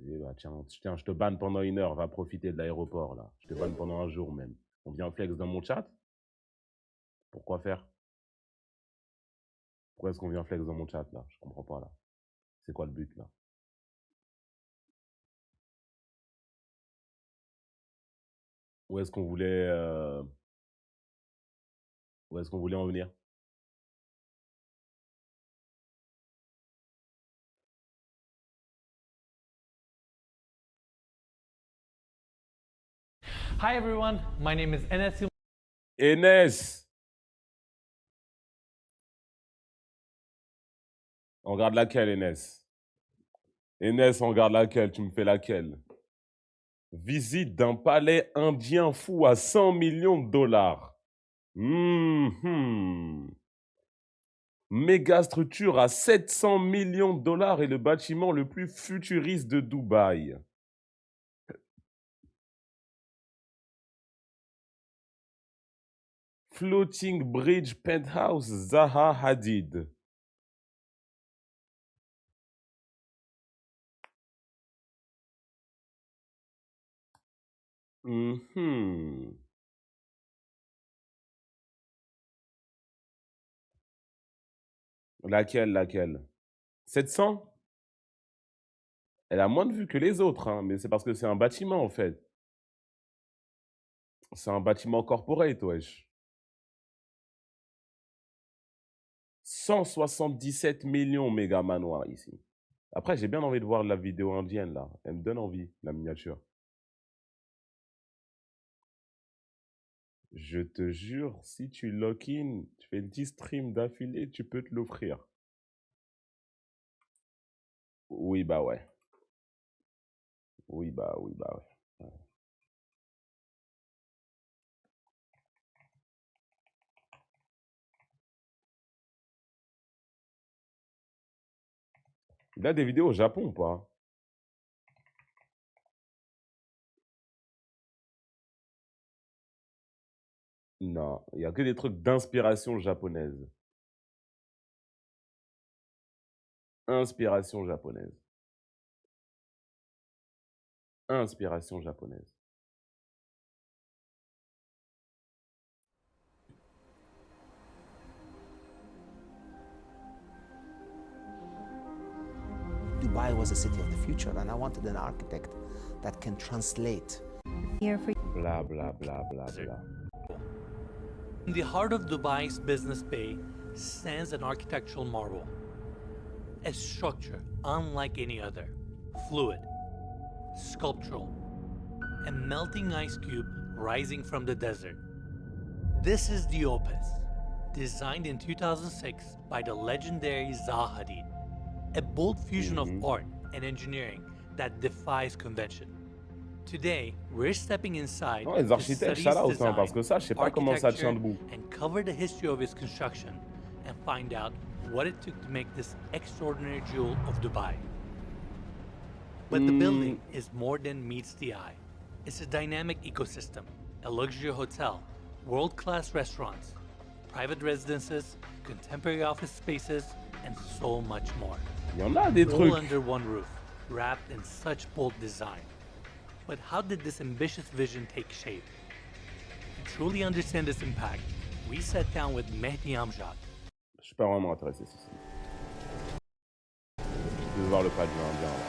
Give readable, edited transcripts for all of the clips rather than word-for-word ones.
Eh bah, tiens, je te banne pendant 1 heure. Va profiter de l'aéroport, là. Je te banne pendant 1 jour, même. On vient flex dans mon chat? Pourquoi faire? Pourquoi est-ce qu'on vient flex dans mon chat, là? Je comprends pas, là. C'est quoi le but, là? Où est-ce qu'on voulait... Où est-ce qu'on voulait en venir? Hi everyone, my name is Enes. Enes! On regarde laquelle, Enes? Enes, on regarde laquelle? Tu me fais laquelle? Visite d'un palais indien fou à 100 millions de dollars. Méga structure à 700 millions de dollars et le bâtiment le plus futuriste de Dubaï. Floating Bridge Penthouse Zaha Hadid. Laquelle? 700? Elle a moins de vues que les autres, hein, mais c'est parce que c'est un bâtiment, en fait. C'est un bâtiment corporate, wesh. 177 millions méga manoir ici. Après, j'ai bien envie de voir la vidéo indienne, là. Elle me donne envie, la miniature. Je te jure, si tu lock-in, tu fais 10 streams d'affilée, tu peux te l'offrir. Oui, bah ouais. Oui, bah ouais. Ouais. Il a des vidéos au Japon ou pas? Non, il n'y a que des trucs d'inspiration japonaise. Inspiration japonaise. Inspiration japonaise. Dubai was a city of the future, and I wanted an architect that can translate. Blah, blah, blah, blah, blah. In the heart of Dubai's business bay stands an architectural marvel. A structure unlike any other, fluid, sculptural, a melting ice cube rising from the desert. This is the Opus, designed in 2006 by the legendary Zaha Hadid, a bold fusion of art and engineering that defies convention. Today, we're stepping inside Non, les architectes, shout out, hein, parce que ça, je sais pas comment ça tient debout. and cover the history of its construction and find out what it took to make this extraordinary jewel of Dubai. But the building is more than meets the eye. It's a dynamic ecosystem, a luxury hotel, world-class restaurants, private residences, contemporary office spaces, and so much more. Il y en a des All trucs. under one roof, wrapped in such bold design. But how did this ambitious vision take shape? To truly understand this impact, we sat down with Mehdi Amjad. Je suis pas vraiment intéressé, si. Je veux voir le pavillon indien, là.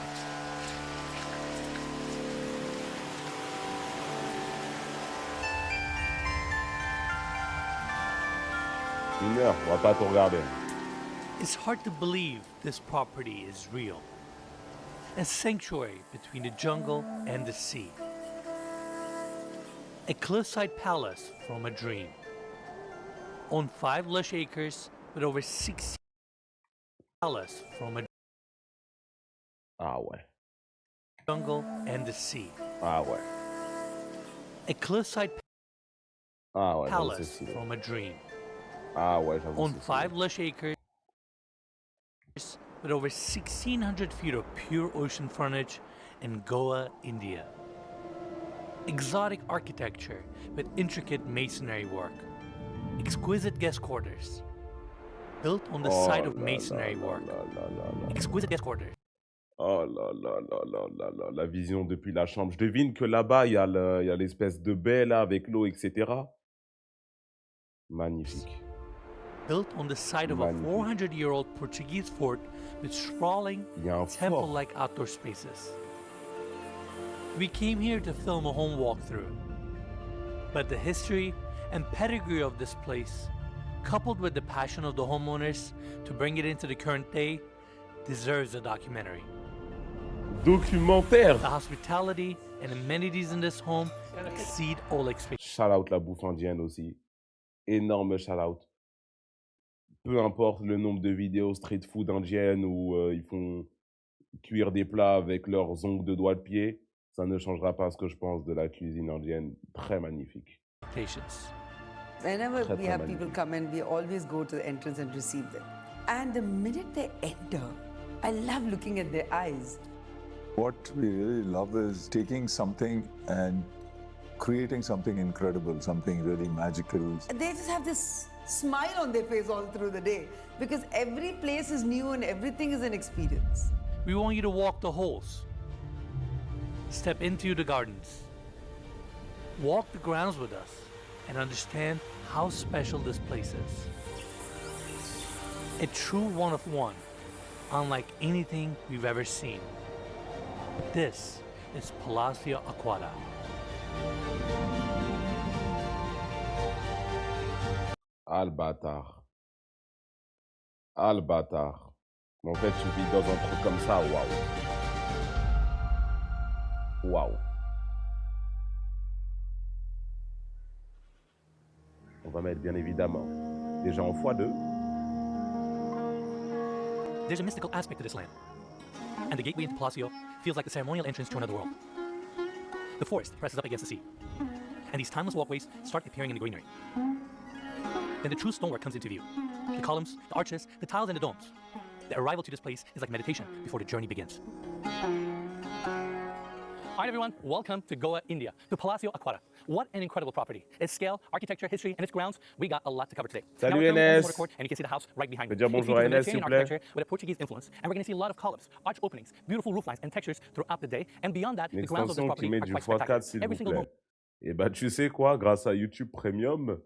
Une heure, on va pas tout regarder. It's hard to believe this property is real. A sanctuary between the jungle and the sea. A cliffside palace from a dream. On 5 lush acres with over 60 palace from a Ah ouais. jungle and the sea. Ah ouais. A cliffside Ah ouais, j'avoue, c'est palace stylé. from a dream. Ah ouais, j'avoue, On c'est stylé. 5 lush acres with over 1,600 feet of pure ocean frontage in Goa, India. Exotic architecture with intricate masonry work. Exquisite guest quarters. Built on the site of masonry work. Exquisite guest quarters. Oh là là là là là là, la vision depuis la chambre. Je devine que là-bas, il y a l'espèce de baie là avec l'eau, etc. Magnifique. Built on the site of a Magnifique. 400-year-old Portuguese fort with sprawling, Il y a un fort. temple-like outdoor spaces. We came here to film a home walkthrough, but the history and pedigree of this place, coupled with the passion of the homeowners to bring it into the current day, deserves a documentary. Documentaire. The hospitality and amenities in this home exceed all expectations. Shout out la bouffe indienne aussi. Énorme shout out. Peu importe le nombre de vidéos street food indiennes où ils font cuire des plats avec leurs ongles de doigts de pied, ça ne changera pas ce que je pense de la cuisine indienne. Très magnifique. Whenever Très, we très have people magnifique. come in, we always go to the entrance and receive them. And the minute they enter, I love looking at their eyes. What we really love is taking something and creating something incredible, something really magical. They just have this smile on their face all through the day because every place is new and everything is an experience. We want you to walk the halls, step into the gardens, walk the grounds with us, and understand how special this place is. A true one of one, unlike anything we've ever seen. This is Palasio Aquata. Ah le bâtard. Ah le bâtard. Mais en fait, tu vis dans un truc comme ça, waouh. Waouh. On va mettre bien évidemment déjà en x2. There's a mystical aspect to this land, and the gateway into Palasio feels like the ceremonial entrance to another world. The forest presses up against the sea, and these timeless walkways start appearing in the greenery. Then the true stonework comes into view. The columns, the arches, the tiles, and the domes. The arrival to this place is like meditation before the journey begins. All right, everyone, welcome to Goa, India, to Palasio Aquata. What an incredible property. Its scale, architecture, history, and its grounds, we got a lot to cover today. Salut, Now we're currently on the Enes. water court, and you can see the house right behind me. Dire It bonjour features à Enes, s'il Mediterranean vous plaît. architecture with a Portuguese influence, and we're going to see a lot of columns, arch openings, beautiful roof lines, and textures throughout the day. And beyond that, Une the grounds of this extension qui property met are du quite x4, spectacular. s'il Every vous single plaît. Et bah, tu sais quoi, grâce à YouTube Premium,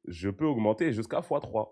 je peux augmenter jusqu'à x3.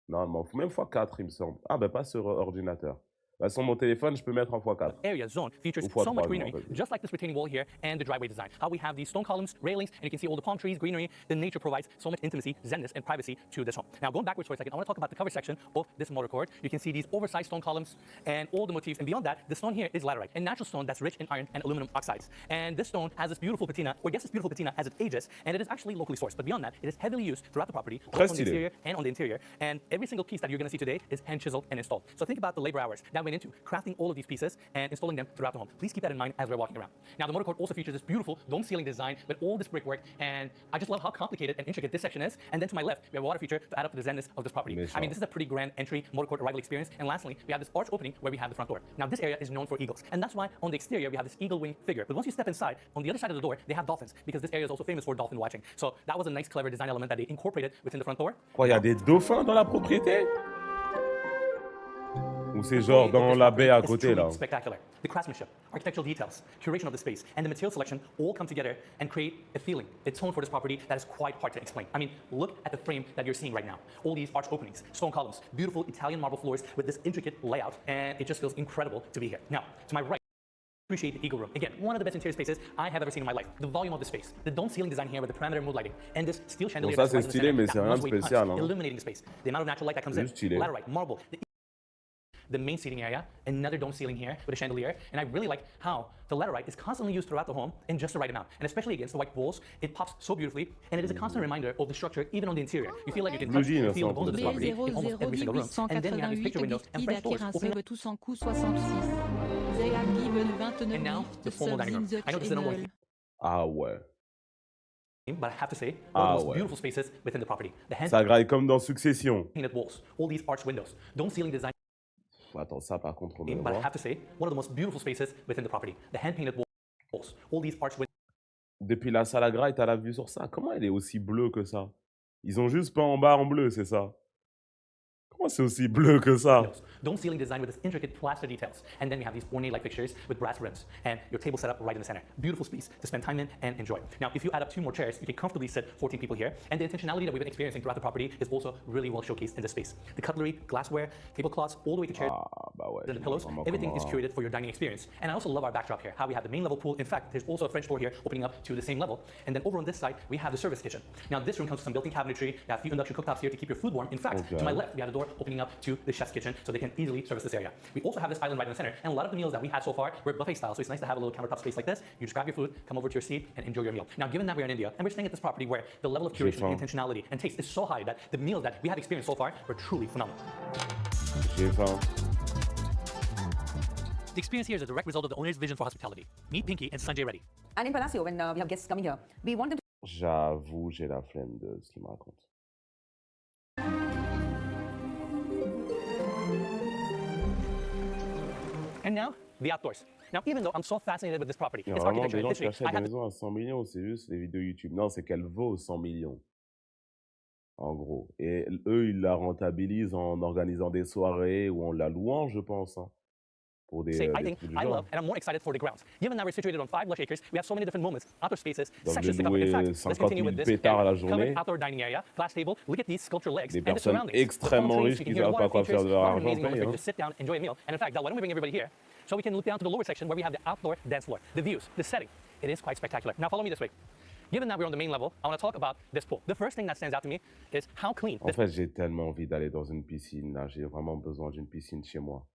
Normalement, même x4, il me semble. Ah, ben pas sur ordinateur. Bah, sur mon téléphone, je peux mettre en x4. Area zone features Ou fois so much trois, greenery, je m'en rappelle. just like this retaining wall here and the driveway design. How we have these stone columns, railings, and you can see all the palm trees, greenery. The nature provides so much intimacy, zenness, and privacy to this home. Now, going backwards for a second, I want to talk about the cover section of this motor court. You can see these oversized stone columns and all the motifs. And beyond that, the stone here is laterite, a natural stone that's rich in iron and aluminum oxides. And this stone has this beautiful patina, or gets this beautiful patina as it ages, and it is actually locally sourced. But beyond that, it is heavily used throughout the property, both on the stylé. exterior and on the interior. And every single piece that you're going to see today is hand chiseled and installed. So think about the labor hours that went into crafting all of these pieces and installing them throughout the home. Please keep that in mind as we're walking around. Now, the motor court also features this beautiful dome ceiling design with all this brickwork, and I just love how complicated and intricate this section is. And then to my left, we have a water feature to add up to the zenness of this property. I mean, this is a pretty grand entry motor court arrival experience. And lastly, we have this arch opening where we have the front door. Now, this area is known for eagles, and that's why on the exterior we have this eagle wing figure. But once you step inside, on the other side of the door, they have dolphins, because this area is also famous for dolphin watching. So that was a nice, clever design element that they incorporated within the front door. Quoi, il y a des dauphins dans la propriété? Ou c'est genre dans la baie à It's côté, truly là? spectacular. The craftsmanship, architectural details, curation of the space, and the material selection all come together and create a feeling, a tone for this property that is quite hard to explain. I mean, look at the frame that you're seeing right now. All these arch openings, stone columns, beautiful Italian marble floors with this intricate layout, and it just feels incredible to be here. Now, to my right, appreciate the Eagle Room. Again, one of the best interior spaces I have ever seen in my life. The volume of the space, the dome ceiling design here with the parameter mood lighting, and this steel chandelier ça, that's c'est right in the stylé, center mais that c'est rien must de weigh tons, spécial, hein. illuminating the space. The amount of natural light that comes Juste in, stylé. laterite, marble, the main seating area, another dome ceiling here with a chandelier, and I really like how the laterite is constantly used throughout the home in just the right amount, and especially against the white walls, it pops so beautifully, and it is a constant reminder of the structure even on the interior. You feel like you can touch and feel the bones of the property in almost every single room, and then you have these picture windows and French doors opening up. tous en coup 66. They are given 29 And now, the formal dining room. I know this is the number one thing, Ah ouais. but I have to say, one of Ah, the most ouais. beautiful spaces within the property. The Ça graille comme dans Succession. hand-painted walls, all these arched windows, dome ceiling design, Attends, ça par contre, on va but I voir. have to say, one of the most beautiful spaces within the property. The hand-painted walls, all these arched windows. Depuis la salle à graille, t'as la vue sur ça. Comment elle est aussi bleue que ça? Ils ont juste peint en bas en bleu, c'est ça? Comment c'est aussi bleu que ça? windows. Dome ceiling design with this intricate plaster details. And then we have these ornate light fixtures with brass rims. And your table set up right in the center. Beautiful space to spend time in and enjoy. Now, if you add up 2 more chairs, you can comfortably sit 14 people here. And the intentionality that we've been experiencing throughout the property is also really well showcased in this space. The cutlery, glassware, tablecloths, all the way to chairs Ah, bah ouais. and the pillows, everything is curated for your dining experience. And I also love our backdrop here, how we have the main level pool. In fact, there's also a French door here opening up to the same level. And then over on this side, we have the service kitchen. Now, this room comes with some built-in cabinetry. You have a few induction cooktops here to keep your food warm. In fact, to my left, we have a door opening up to the chef's kitchen so they can easily service this area. We also have this island right in the center. And a lot of the meals that we had so far were buffet style. So it's nice to have a little countertop space like this. You just grab your food, come over to your seat, and enjoy your meal. Now, given that we're in India and we're staying at this property where the level of curation, intentionality, and taste is so high that the meals that we have experienced so far were truly phenomenal. J'ai faim. The experience here is a direct result of the owner's vision for hospitality. Meet Pinky and Sanjay Reddy. And in Palasio, when we have guests coming here, we want them to J'avoue, j'ai la flemme de ce qu'il me raconte. And now, the outdoors. Now, even though I'm so fascinated with this property, Il y a its vraiment architecture des and gens qui history, achètent I des have maisons à 100 millions, c'est juste les vidéos YouTube. Non, c'est qu'elle vaut 100 millions, en gros. Et eux, ils la rentabilisent en organisant des soirées ou en la louant, je pense, hein, pour say I des think trucs du I genre. love, and I'm more excited for the grounds. Given that we're situated on 5 lush acres, we have so many different moments, outdoor spaces, Donc, sections de to cover. In louer fact, let's 50 continue 000 with this pétards à la area. Covered journée. outdoor dining area, glass table. Look at these sculpture legs Des and the personnes surroundings. The palm extrêmement trees, riches you qui can hear savent the pas water quoi faire features. de leur What an argent amazing moment payent, for you hein. to just sit down, enjoy a meal. And in fact, Dal, why don't we bring everybody here so we can look down to the lower section where we have the outdoor dance floor, the views, the setting. It is quite spectacular. Now follow me this way. Given that we're on the main level, I want to talk about this pool. The first thing that stands out to me is how clean En this fait, j'ai tellement envie d'aller dans une piscine, là. J'ai vraiment besoin d'une piscine chez moi.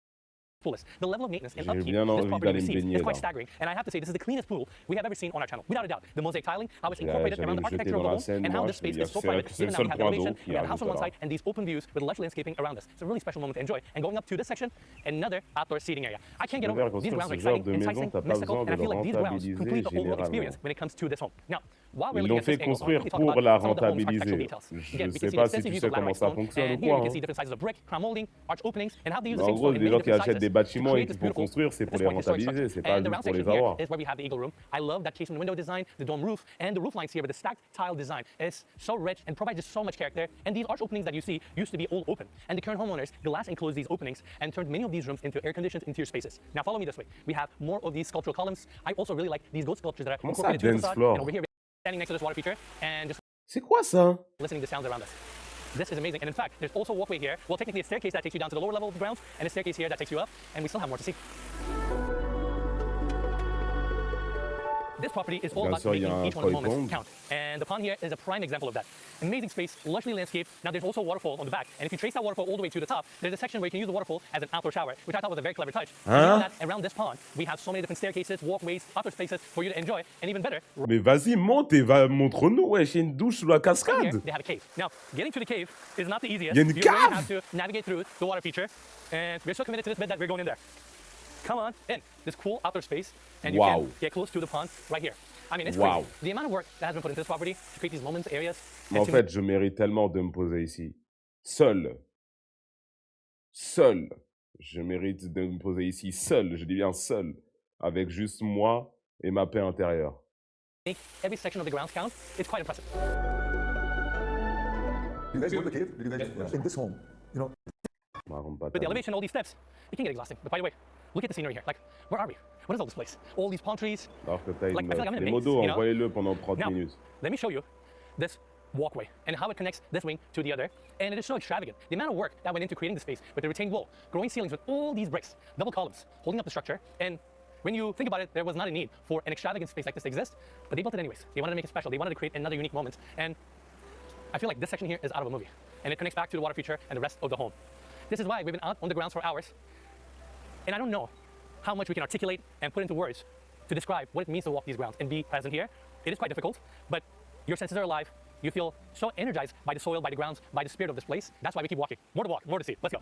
pool is. The level of maintenance and J'ai upkeep bien this envie property d'aller me receives baigner, is quite là. staggering. And I have to say, this is the cleanest pool we have ever seen on our channel, without a doubt. The mosaic tiling, how it's Yeah, incorporated j'allais around the me jeter architecture of dans the la home, Seine, and how moi, this je veux space dire, is so c'est private. c'est Even le now we seul have point elevation, d'eau qui we have a house on one rajoute side, and these open views with lush landscaping around us. It's a really special moment to enjoy. And going up to this section, another outdoor seating area. I can't get Je over veux it. These dire, grounds are ce genre exciting, de maison, enticing, t'as pas mystical, besoin and de I feel le like these grounds rentabiliser complete the overall généralement. experience when it comes to this home. Now, while we're Ils looking l'ont at this fait angle, I want construire to talk pour about la some of the home's rentabiliser. architectural details. Je Again, we sais can see pas the si extensive tu use sais of comment laterite ça stone, fonctionne ou and here you quoi, can hein. see different sizes of brick, crown molding, arch openings, and how they use Mais the en same gros, stone in des many gens qui different achètent sizes des to bâtiments et create qui this font beautiful, construire, c'est at pour this les point, historic rentabiliser, structure. c'est pas And the juste round pour les section here avoir. is where we have the eagle room. I love that casement window design, the dome roof, and the roof lines here with the stacked tile design. It's so rich and provides just so much character. And these arch openings that you see used to be all open. And the current homeowners glass enclosed these openings and turned many of these rooms into air-conditioned interior spaces. Now follow me this way. We have more of these sculptural columns. I also really like these goat sculptures that are Comment ça, incorporated to the dance facade. floor? And over here, we're standing next to this water feature and just C'est quoi ça? listening to sounds around us. This is amazing. And in fact, there's also a walkway here. Well, technically a staircase that takes you down to the lower level of the grounds, and a staircase here that takes you up, and we still have more to see. This property is all Bien about sûr, il y a making un each one of the toy moments pond. count. And the pond here is a prime example of that. Amazing space, lushly landscaped. Now there's also a waterfall on the back. And if you trace that waterfall all the way to the top, there's a section where you can use the waterfall as an outdoor shower, which I thought was a very clever touch. Huh? That around this pond, we have so many different staircases, walkways, outdoor spaces for you to enjoy. And even better, Mais vas-y, monte et montre-nous, wesh, il y a une douche sous la here cascade. they have a cave. Now, getting to the cave is not the easiest. Il y a une You really cave! have to navigate through the water feature. And we're so committed to this bed that we're going in there. Come on in. This cool outdoor space. And you Wow. can get close to the pond right here. I mean, it's Wow. crazy. The amount of work that has been put into this property to create these moments, areas. Mais and en to fait, je mérite tellement de me poser ici. Seul. Seul. Je mérite de me poser ici seul. Je dis bien seul. Avec juste moi et ma paix intérieure. make every section of the grounds count. It's quite impressive. You guys go to the cave? Did you guys in this home? You know, Me raconte pas With ta the vie. elevation, all these steps, it can get exhausting. But by the way, look at the scenery here. Like, where are we? What is all this place? All these palm trees. Alors que t'as Like, I feel like I'm in a des maze, modos, you know? envoyez-le pendant 30 Now, minutes. let me show you this walkway and how it connects this wing to the other. And it is so extravagant. The amount of work that went into creating the space with the retained wall, growing ceilings with all these bricks, double columns, holding up the structure. And when you think about it, there was not a need for an extravagant space like this to exist, but they built it anyways. They wanted to make it special. They wanted to create another unique moment. And I feel like this section here is out of a movie. And it connects back to the water feature and the rest of the home. This is why we've been out on the grounds for hours. And I don't know how much we can articulate and put into words to describe what it means to walk these grounds and be present here. It is quite difficult, but your senses are alive. You feel so energized by the soil, by the grounds, by the spirit of this place. That's why we keep walking. More to walk, more to see. Let's go.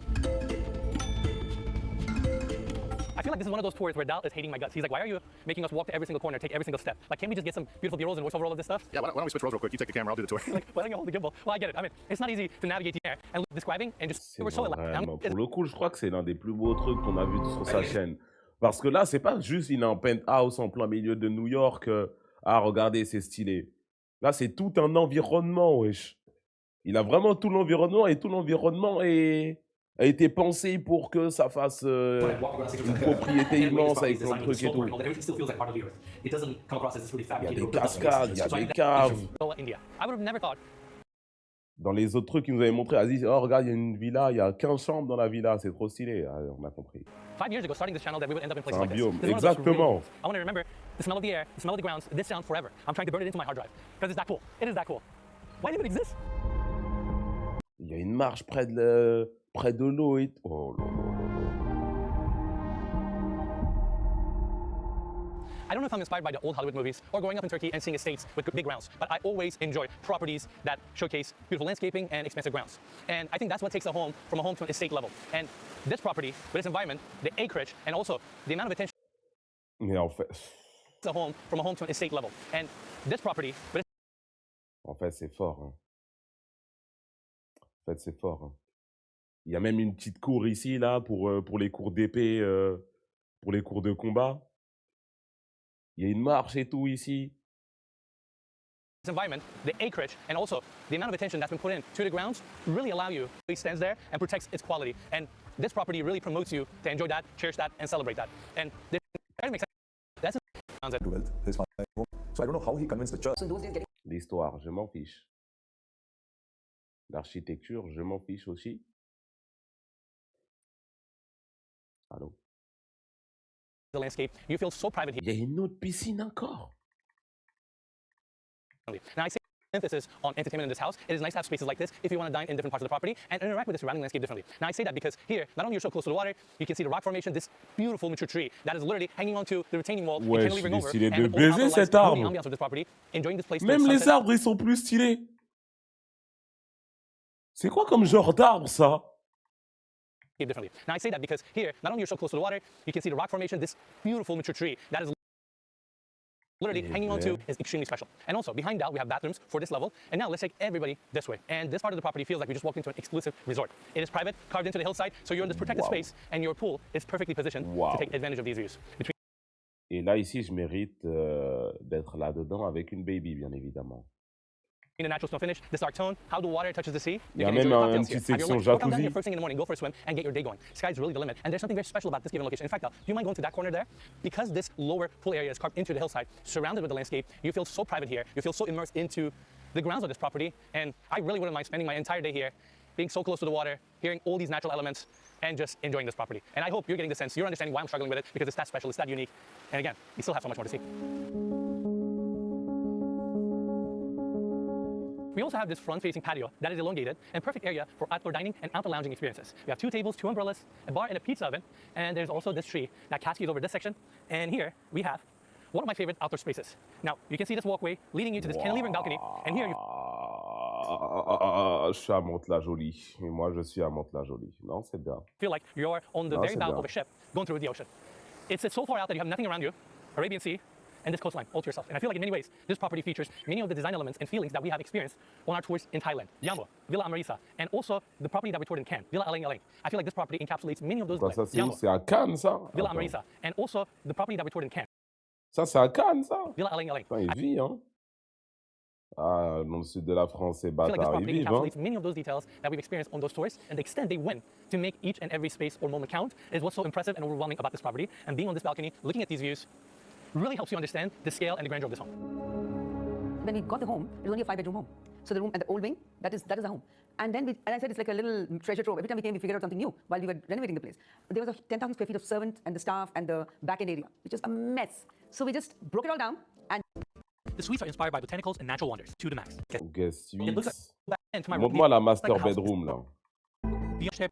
I feel like this is one of those tours where Dal is hating my guts. He's like, why are you making us walk to every single corner, take every single step? Like, can't we just get some beautiful B-rolls and voice over all of this stuff? Yeah, why don't we switch roles real quick? You take the camera, I'll do the tour. Like, why don't you hold the gimbal? Well, I get it. I mean, it's not easy to navigate the air and describing and just C'est we're so vraiment, pour le coup, je crois que c'est l'un des plus beaux trucs qu'on a vu sur sa chaîne. Parce que là, c'est pas juste il est en penthouse en plein milieu de New York. Ah, regardez, c'est stylé. Là, c'est tout un environnement, wesh. Il a vraiment tout l'environnement et tout l'environnement est a été pensée pour que ça fasse une propriété immense avec plein de trucs et tout. Il y a des cascades, il y a des caves. Dans les autres trucs qu'ils nous avaient montré, Aziz, oh regarde, il y a une villa, il y a 15 chambres dans la villa, c'est trop stylé. Ah, on a compris. 5 years ago, starting this channel, that we would end up in places C'est un like this. biome, This is one of those exactement. really- I want to remember the smell of the air, the smell of the grounds, this sound forever. I'm trying to burn it into my hard drive because it's that cool. It is that cool. Why did it exist? Il y a une marche près de l'eau et tout. Oh là là là là. I don't know if I'm inspired by the old Hollywood movies or growing up in Turkey and seeing estates with big grounds, but I always enjoy properties that showcase beautiful landscaping and expansive grounds. And I think that's what takes a home from a home to an estate level. And this property, with its environment, the acreage, and also the amount of attention Mais en fait, takes a home from a home to an estate level. And this property, with c'est fort. Hein. En fait, c'est fort. Hein. Il y a même une petite cour ici, là, pour les cours d'épée, pour les cours de combat. Il y a une marche et tout ici. its environment, the acreage, and also the amount of attention that's been put in to the grounds really allow you, it stands there and protects its quality. And this property really promotes you to enjoy that, cherish that, and celebrate that. And this makes sense. That's Wealth, his family home. So I don't know how he convinced the church. So in those days, getting L'histoire, je m'en fiche. L'architecture, je m'en fiche aussi. Allô? the landscape. You feel so private here. Il y a une autre piscine encore. Now I say emphasis on entertainment in this house. It is nice to have spaces like this if you want to dine in different parts of the property and interact with the surrounding landscape differently. Now I say that because here, not only you're so close to the water, you can see the rock formation, this beautiful mature tree that is literally hanging onto the retaining wall. Ouais, and cantilever over, stylé and de the overall baiser lights, cet really arbre. ambiance of this property, enjoying this place. Même with les sunset. arbres, ils sont plus stylés. C'est quoi comme genre d'arbre, ça? Differently. Now I say that because here, not only you're so close to the water, you can see the rock formation, this beautiful mature tree that is literally hanging onto is extremely special. And also behind that we have bathrooms for this level. And now let's take everybody this way. And this part of the property feels like we just walked into an exclusive resort. It is private, carved into the hillside, so you're in this protected space, and your pool is perfectly positioned to take advantage of these views. Et là, ici, je mérite d'être là-dedans avec une baby, bien évidemment. In a natural snow finish, this dark tone, how the water touches the sea. Il y a même une petite section Go down here jacuzzi. first thing in the morning, go for a swim, and get your day going. Sky's really the limit, and there's something very special about this given location. In fact, do you mind going to that corner there? Because this lower pool area is carved into the hillside, surrounded with the landscape, you feel so private here. You feel so immersed into the grounds of this property, and I really wouldn't mind spending my entire day here, being so close to the water, hearing all these natural elements, and just enjoying this property. And I hope you're getting the sense, you're understanding why I'm struggling with it, because it's that special, it's that unique. And again, we still have so much more to see. We also have this front-facing patio that is elongated and perfect area for outdoor dining and outdoor lounging experiences. We have 2 tables, 2 umbrellas, a bar, and a pizza oven. And there's also this tree that cascades over this section. And here we have one of my favorite outdoor spaces. Now, you can see this walkway leading you to this cantilever balcony. And here you Je suis à Mantes-la-Jolie. Et moi, je suis à Mantes-la-Jolie. Non, c'est bien. feel like you're on the No, very c'est bow bien. of a ship going through the ocean. It's so far out that you have nothing around you, Arabian Sea, and this coastline all to yourself. And I feel like in many ways, this property features many of the design elements and feelings that we have experienced on our tours in Thailand, Jammu, Villa Amarisa, and also the property that we toured in Cannes, Villa Alang Alang. I feel like this property encapsulates many of those Quoi, ça, c'est où? Jammu, C'est à Cannes, ça? Villa Attends. Amarisa, and also the property that we toured in Cannes, Ça, c'est à Cannes, ça? Villa Alang Alang. Putain, ils vivent, hein? Ah, dans le sud de la France, ces I feel like this bâtards, ils property vivent, hein? encapsulates many of those details that we've experienced on those tours, and the extent they went to make each and every space or moment count is what's so impressive and overwhelming about this property. And being on this balcony, looking at these views, really helps you understand the scale and the grandeur of this home. when we got the home, it was only a 5-bedroom home. So the room and the old wing, that is a home. And then and I said it's like a little treasure trove. Every time we came, we figured out something new while we were renovating the place. There was a 10,000 square feet of servant and the staff and the back end area, which was a mess. So we just broke it all down and The suites are inspired by botanicals and natural wonders to the max. Guest It looks suite. like into my room. Montre-moi la It's like master a house. bedroom, là. Beyond shared-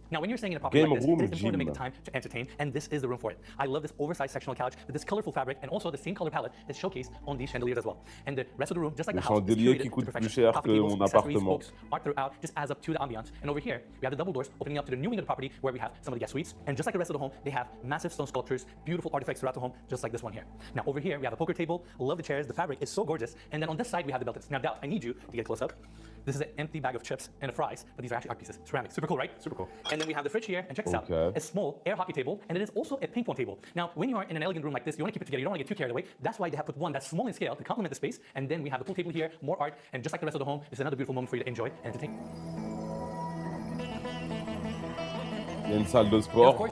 Now, when you're staying in a property Game like this, room, it is important to make gym. the time to entertain, and this is the room for it. I love this oversized sectional couch with this colorful fabric, and also the same color palette is showcased on these chandeliers as well. And the rest of the room, just like Le the house, is chandelier curated qui to coûte perfection. plus cher Coffee que tables, mon accessories, appartement. books, art throughout just adds up to the ambiance. And over here, we have the double doors opening up to the new wing of the property where we have some of the guest suites. And just like the rest of the home, they have massive stone sculptures, beautiful artifacts throughout the home, just like this one here. Now, over here, we have a poker table. Love the chairs. The fabric is so gorgeous. And then on this side, we have the built-ins. Now, Dal, I need you to get close up. This is an empty bag of chips and fries, but these are actually art pieces. Ceramic. Super cool, right? Super cool. And then we have the fridge here, and check this out. Okay. A small air hockey table, and it is also a ping pong table. Now, when you are in an elegant room like this, you want to keep it together. You don't want to get too carried away. That's why they have put one that's small in scale to complement the space. And then we have the pool table here, more art, and just like the rest of the home, it's another beautiful moment for you to enjoy and entertain. Il y a une salle de sport.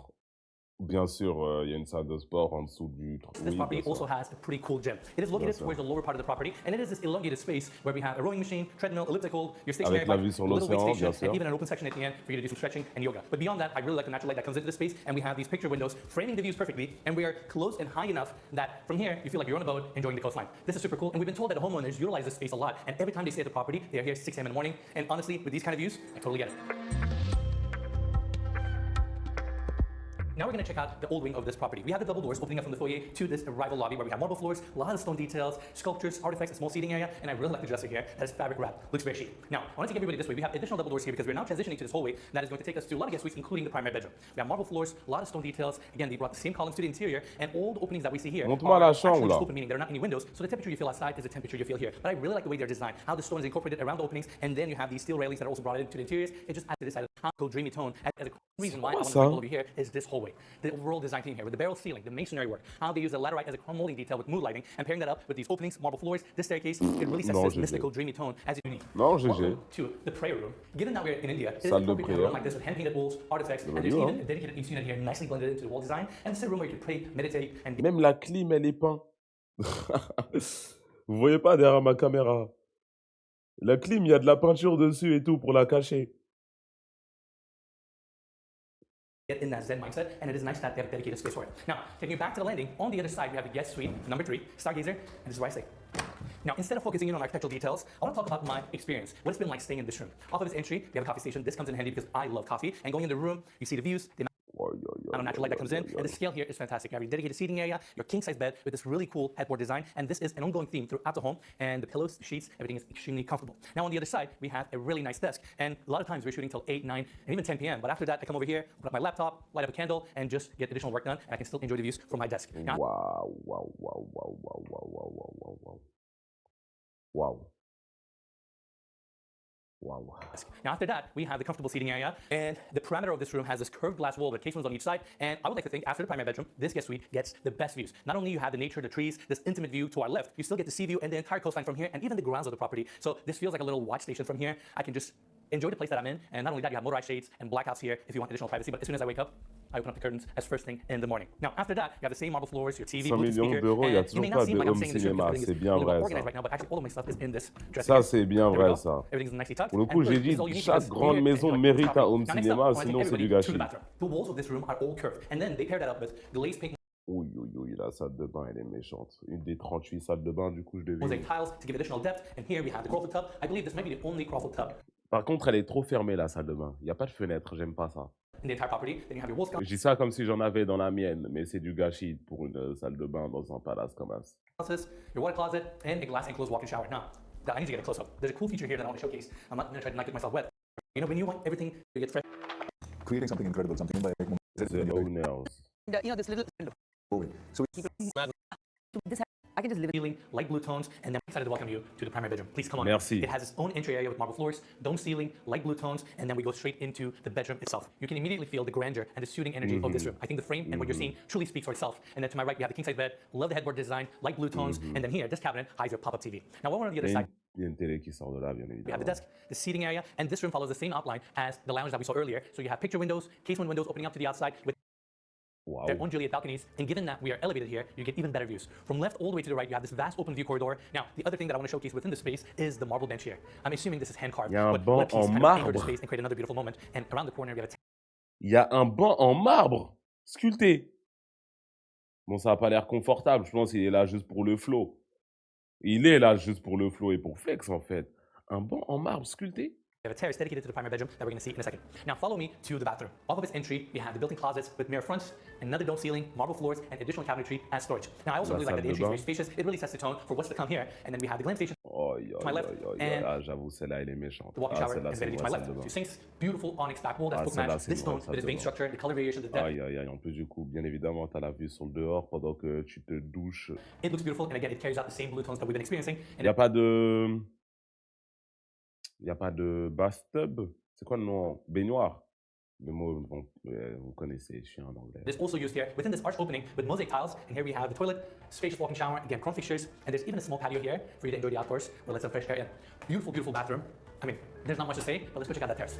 Bien sûr, il y a une salle de sport en dessous du truc. This property also has a pretty cool gym. It is located towards the lower part of the property, and it is this elongated space where we have a rowing machine, treadmill, elliptical, your stationary Avec la bike, vue sur a little weight l'océan, station, bien sûr. and even an open section at the end for you to do some stretching and yoga. But beyond that, I really like the natural light that comes into the space, and we have these picture windows framing the views perfectly, and we are close and high enough that from here you feel like you're on a boat enjoying the coastline. This is super cool, and we've been told that the homeowners utilize this space a lot, and every time they stay at the property, they are here 6 a.m. in the morning, and honestly, with these kind of views, I totally get it. Now we're going to check out the old wing of this property. We have the double doors opening up from the foyer to this arrival lobby where we have marble floors, a lot of stone details, sculptures, artifacts, a small seating area, and I really like the dresser here that is fabric wrap. Looks very chic. Now, I want to take everybody this way. We have additional double doors here because we're now transitioning to this hallway that is going to take us to a lot of guest suites, including the primary bedroom. We have marble floors, a lot of stone details. Again, they brought the same columns to the interior, and all the openings that we see here Montre-moi la are chambre, actually là. open, meaning there are not any windows, so the temperature you feel outside is the temperature you feel here. But I really like the way they're designed, how the stone is incorporated around the openings, and then you have these steel railings that are also brought into the interiors. It just adds to this cool dreamy tone. And the reason why I want to bring all of you here is this hallway. The overall design theme here with the barrel ceiling, the masonry work, how they use the laterite as a chrome molding detail with mood lighting, and pairing that up with these openings, marble floors, this staircase, it really sets Non, this GG. mystical, dreamy tone as you need. Non, GG. Welcome to the prayer room. Given that we're in India, it is Salle de appropriate to have a room prière. like this with hand-painted walls, artifacts, and there's even a dedicated you've seen it here, nicely blended into the wall design. And this is a room where you can pray, meditate, and Même la clim, elle est peinte. Vous voyez pas derrière ma caméra. La clim, il y a de la peinture dessus et tout pour la cacher. get in that Zen mindset, and it is nice that they have dedicated space for it. Now, taking you back to the landing, on the other side, we have the guest suite, number 3, Stargazer, and this is where I stay. Now, instead of focusing in on architectural details, I want to talk about my experience, what it's been like staying in this room. Off of this entry, we have a coffee station. This comes in handy because I love coffee, and going in the room, you see the views, the amount of natural light that comes in, and the scale here is fantastic. You have your dedicated seating area, your king-size bed with this really cool headboard design, and this is an ongoing theme throughout the home, and the pillows, the sheets, everything is extremely comfortable. Now on the other side, we have a really nice desk, and a lot of times we're shooting till 8, 9, and even 10 p.m., but after that, I come over here, put up my laptop, light up a candle, and just get additional work done, and I can still enjoy the views from my desk. Now, Wow, wow, wow, wow, wow, wow, wow, wow, wow, wow. Wow. Wow. Now after that, we have the comfortable seating area, and the perimeter of this room has this curved glass wall with casements on each side, and I would like to think after the primary bedroom, this guest suite gets the best views. Not only you have the nature, the trees, this intimate view to our left, you still get the sea view and the entire coastline from here, and even the grounds of the property. So this feels like a little watch station from here. I can just enjoy the place that I'm in, and not only that, you have motorized shades and blackouts here if you want additional privacy, but as soon as I wake up, I open up the curtains as first thing in the morning. Now, after that, you have the same marble floors, your TV, 100 Bluetooth millions speaker, d'euros, il y a and you may toujours not pas seem de like I'm home saying this room because cinéma. everything C'est is bien a little vrai, bit organized ça. right now, but actually all of my stuff is in this dressing Ça, room. c'est bien There we vrai, go. ça. Everything's nicely tucked. Pour le coup, And j'ai this dit, is all you need chaque because grande here, maison enjoy mérite property. un home Now, next cinéma, up, I wanna take sinon c'est everybody du to the gâchis. bathroom. The walls of this room are all curved, and then they pair that up with glazed pink Oui, oui, oui, la salle de bain, elle est méchante. Une des 38 salles de bain, du coup, je devais. mosaic tiles to give additional depth. And here we have the Crawford tub. I believe this might be the only Crawford tub Par contre, elle est trop fermée, la salle de bain. Il n'y a pas de fenêtre, j'aime pas ça. in the entire property. Then you have your wall Je dis ça comme si j'en avais dans la mienne, mais c'est du gâchis pour une salle de bain dans un palace comme ça. sconces, your water closet, and a glass enclosed walk-in shower. Now, I need to get a close-up. There's a cool feature here that I want to showcase. I'm not going to try to not get myself wet. You know, when you want everything to get fresh. Creating something incredible, something by The owners. You know, this little So this I can just live in. Ceiling, light blue tones, and then I'm excited to welcome you to the primary bedroom. Please come on. Merci. It has its own entry area with marble floors, dome ceiling, light blue tones, and then we go straight into the bedroom itself. You can immediately feel the grandeur and the soothing energy of this room. I think the frame and what you're seeing truly speaks for itself. And then to my right, we have the king-size bed, love the headboard design, light blue tones, and then here, this cabinet hides your pop-up TV. Now, what we're on the other side, Il y a une télé qui sort de là, bien we have évidemment. the desk, the seating area, and this room follows the same outline as the lounge that we saw earlier. So you have picture windows, casement windows opening up to the outside with Wow. their own Juliet balconies, and given that we are elevated here, you get even better views. From left all the way to the right, you have this vast open view corridor. Now, the other thing that I want to showcase within the space is the marble bench here. I'm assuming this is hand carved, Il y a un but banc what a piece en kind of anchor the marbre. space and create another beautiful moment. And around the corner, we have a Il y a un banc en marbre, sculpté. Bon, ça n'a pas l'air confortable. Je pense qu'il est là juste pour le flow. Il est là juste pour le flow et pour flex, en fait. Un banc en marbre sculpté. terrace dedicated to the primary bedroom that we're going to see in a second. Now follow me to the bathroom. Off of its entry, we have the built-in closets with mirror fronts, another dome ceiling, marble floors, and additional cabinetry as storage. Now I also La really like that the salle de entry is very bain. spacious. It really sets the tone for what's to come here. And then we have the glam station, Oh, my left, and ah, j'avoue, celle-là, elle est méchante. the walk-in Ah, shower, celle-là, and c'est vanity une to my vraie left. salle de bain. Two sinks, beautiful onyx back wall that's Ah, book celle-là, matched. c'est This une vraie stone salle with its de vein bain. structure, the color variation, the depth. Aïe, aïe, aïe. En plus, du coup, bien évidemment, tu as la vue sur le dehors pendant que tu te douches. It looks beautiful, and again, it carries out the same blue tones that we've been experiencing. Il n'y a pas de... Il n'y a pas de bathtub. C'est quoi le nom? Baignoire. Le mot, bon, vous connaissez, je suis en anglais. It is also used here within this arch opening with mosaic tiles, and here we have the toilet, spacious walk-in shower, again, chrome fixtures, and there's even a small patio here for you to enjoy the outdoors or let some fresh air in. Beautiful, beautiful bathroom. I mean, there's not much to say, but let's go check out that terrace.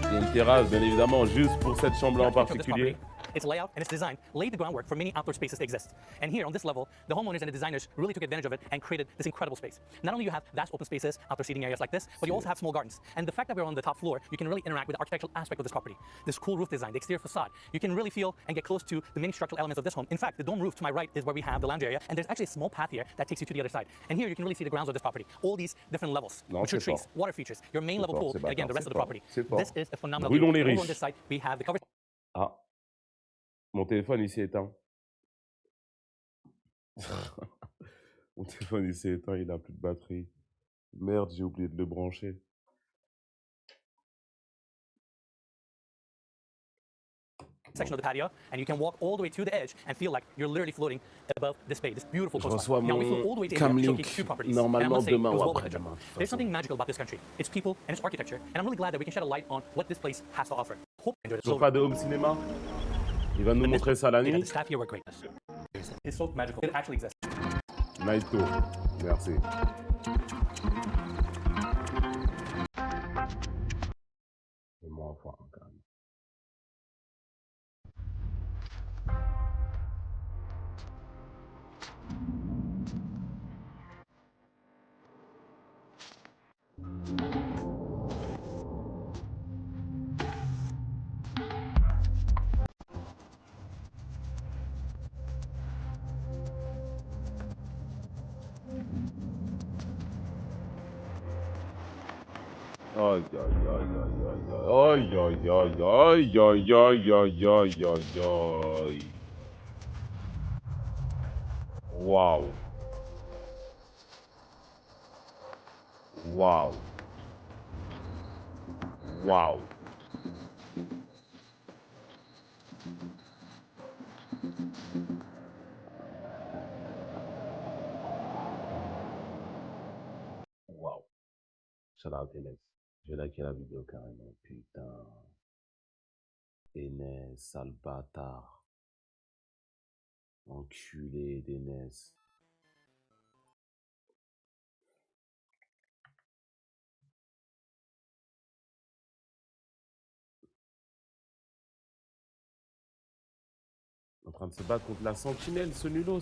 Il y a y a une terrasse, bien évidemment, juste pour cette chambre-là en particulier. Its layout and its design laid the groundwork for many outdoor spaces to exist. And here on this level, the homeowners and the designers really took advantage of it and created this incredible space. Not only you have vast open spaces, outdoor seating areas like this, but you also have small gardens. And the fact that we're on the top floor, you can really interact with the architectural aspect of this property. This cool roof design, the exterior facade, you can really feel and get close to the many structural elements of this home. In fact, the dome roof to my right is where we have the lounge area, and there's actually a small path here that takes you to the other side. And here you can really see the grounds of this property. All these different levels, mature trees, water features, your main level pool, and again, the rest of the property. This is a phenomenal view. Over on this side, we have the cover. Ah, mon téléphone il s'est éteint. Mon téléphone il s'est éteint, il a plus de batterie. Merde, j'ai oublié de le brancher. Section of the patio, and you can walk all the way to the edge and feel like you're literally floating above this bay, this beautiful Je coastline. reçois Now we flew mon all the way to Cam India to Link showcase two properties. And I normalement must say, it demain was ou well worth the après-demain. trip. There's something magical about this country, its people and its architecture, and I'm really glad that we can shed a light on what this place has to offer. Hope you enjoyed it. Toujours pas de home cinéma? Il va nous montrer ça la The nuit? staff here were great. It's so magical. It actually exists. Night tour. Merci. Fais-moi voir quand même. Aïe, aïe, aïe, aïe, aïe, aïe, aïe, aïe, aïe, aïe, aïe, aïe, aïe. Waouh. Waouh. Waouh. Waouh. Shout out Enes. J'ai liké la vidéo carrément. Putain. Enes, sale bâtard. Enculé d'Enes. En train de se battre contre la sentinelle, ce nulos.